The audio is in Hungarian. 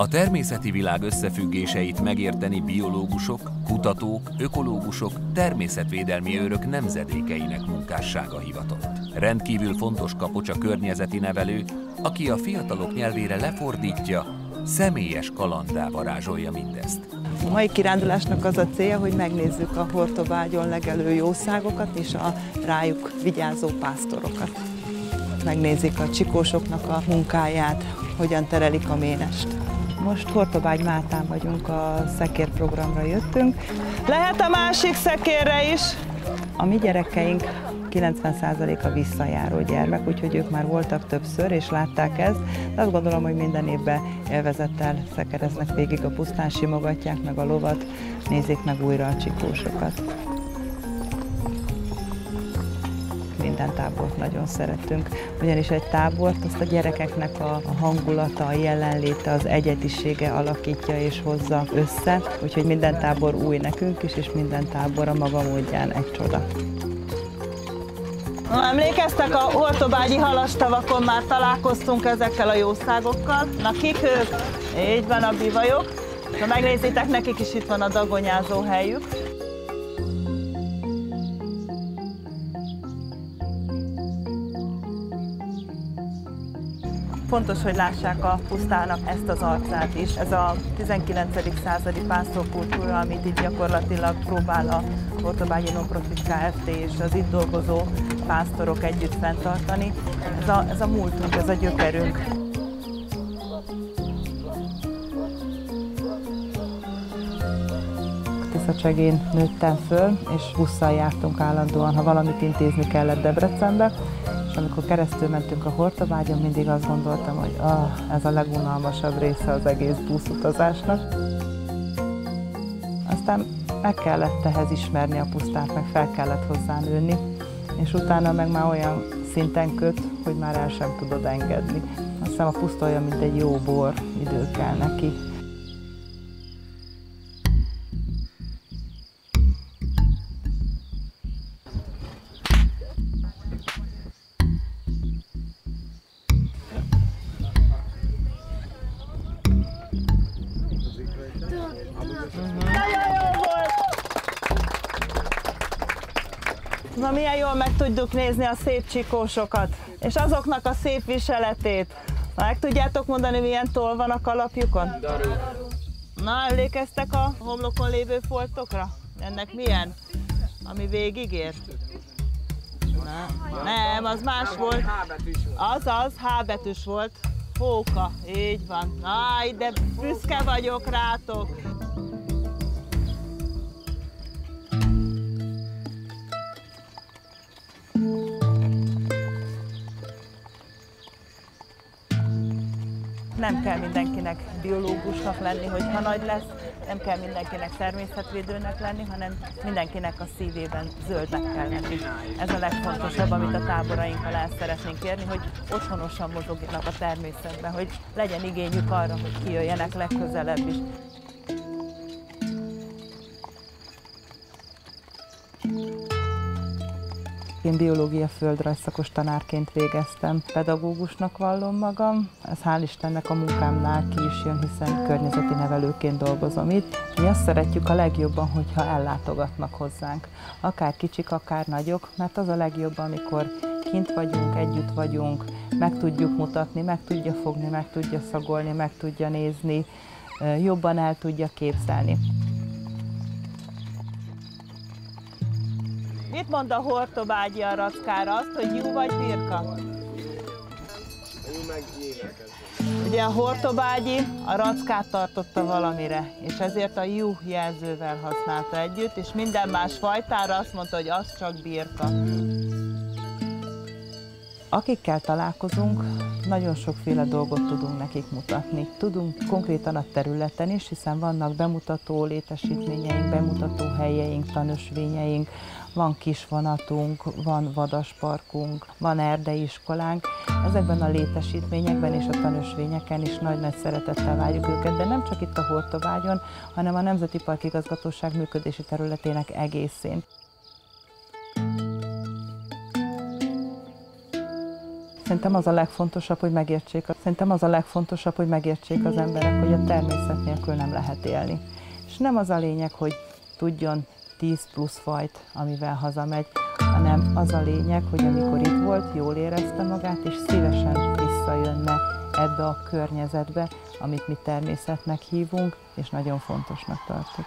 A természeti világ összefüggéseit megérteni biológusok, kutatók, ökológusok, természetvédelmi őrök nemzedékeinek munkássága hivatott. Rendkívül fontos Kapocs a környezeti nevelő, aki a fiatalok nyelvére lefordítja, személyes kalanddá varázsolja mindezt. A mai kirándulásnak az a célja, hogy megnézzük a Hortobágyon legelő jószágokat és a rájuk vigyázó pásztorokat. Megnézik a csikósoknak a munkáját, hogyan terelik a ménest. Most Hortobágy Mátán vagyunk, a szekérprogramra jöttünk. Lehet a másik szekérre is! A mi gyerekeink 90%-a visszajáró gyermek, úgyhogy ők már voltak többször és látták ezt, de azt gondolom, hogy minden évben élvezettel szekereznek végig a pusztán, simogatják meg a lovat, nézik meg újra a csikósokat. Minden tábort nagyon szeretünk, ugyanis egy tábort azt a gyerekeknek a hangulata, a jelenléte, az egyedisége alakítja és hozza össze, úgyhogy minden tábor új nekünk is, és minden tábor a maga módján egy csoda. Emlékeztek, a hortobágyi halastavakon már találkoztunk ezekkel a jószágokkal. Na, kik ők? Így van, a bivajok. Ha megnézitek, nekik is itt van a dagonyázó helyük. Fontos, hogy lássák a pusztának ezt az arcát is. Ez a 19. századi pásztorkultúra, amit itt gyakorlatilag próbál a Hortobágyi Non-Profit Kft. És az itt dolgozó pásztorok együtt fenntartani. Ez a múltunk, ez a gyökerünk. Tiszacsegén nőttem föl, és busszal jártunk állandóan, ha valamit intézni kellett Debrecenbe. És amikor keresztül mentünk a Hortobágyon, mindig azt gondoltam, hogy ez a legunalmasabb része az egész buszutazásnak. Aztán meg kellett ehhez ismerni a pusztát, meg fel kellett hozzá nőni, és utána meg már olyan szinten köt, hogy már el sem tudod engedni. Azt hiszem, a puszta olyan, mint egy jó bor, idő kell neki. Na, milyen jól meg tudjuk nézni a szép csikósokat, és azoknak a szép viseletét. Meg tudjátok mondani, milyen toll van a kalapjukon? Daru. Na, emlékeztek a homlokon lévő foltokra? Ennek milyen? Ami végigér? Nem, az más volt. Azaz, H betűs volt. Hóka, így van. Aj, de büszke vagyok rátok. Nem kell mindenkinek biológusnak lenni, hogyha nagy lesz, nem kell mindenkinek természetvédőnek lenni, hanem mindenkinek a szívében zöldnek kell lenni. Ez a legfontosabb, amit a táborainkkal el szeretnénk érni, hogy otthonosan mozogjanak a természetben, hogy legyen igényük arra, hogy kijöjjenek legközelebb is. Én biológia földrajz szakos tanárként végeztem, pedagógusnak vallom magam, ez hál' Istennek a munkámnál ki is jön, hiszen környezeti nevelőként dolgozom itt. Mi azt szeretjük a legjobban, hogyha ellátogatnak hozzánk, akár kicsik, akár nagyok, mert az a legjobb, amikor kint vagyunk, együtt vagyunk, meg tudjuk mutatni, meg tudja fogni, meg tudja szagolni, meg tudja nézni, jobban el tudja képzelni. Mit mond a hortobágyi a rackára? Azt, hogy jú vagy birka? Jú meg gyémek. Ugye a hortobágyi a rackát tartotta valamire, és ezért a jú jelzővel használta együtt, és minden más fajtára azt mondta, hogy az csak birka. Akikkel találkozunk, nagyon sokféle dolgot tudunk nekik mutatni. Tudunk konkrétan a területen is, hiszen vannak bemutató létesítményeink, bemutató helyeink, tanösvényeink, van kisvonatunk, van vadasparkunk, van erdeiskolánk. Ezekben a létesítményekben és a tanösvényeken is nagy-nagy szeretettel várjuk őket, de nem csak itt a Hortobágyon, hanem a Nemzeti Park Igazgatóság működési területének egészén. Szerintem az a legfontosabb, hogy megértsék az emberek, hogy a természet nélkül nem lehet élni. És nem az a lényeg, hogy tudjon 10 plusz fajt, amivel hazamegy, hanem az a lényeg, hogy amikor itt volt, jól érezte magát, és szívesen visszajönne ebbe a környezetbe, amit mi természetnek hívunk, és nagyon fontosnak tartjuk.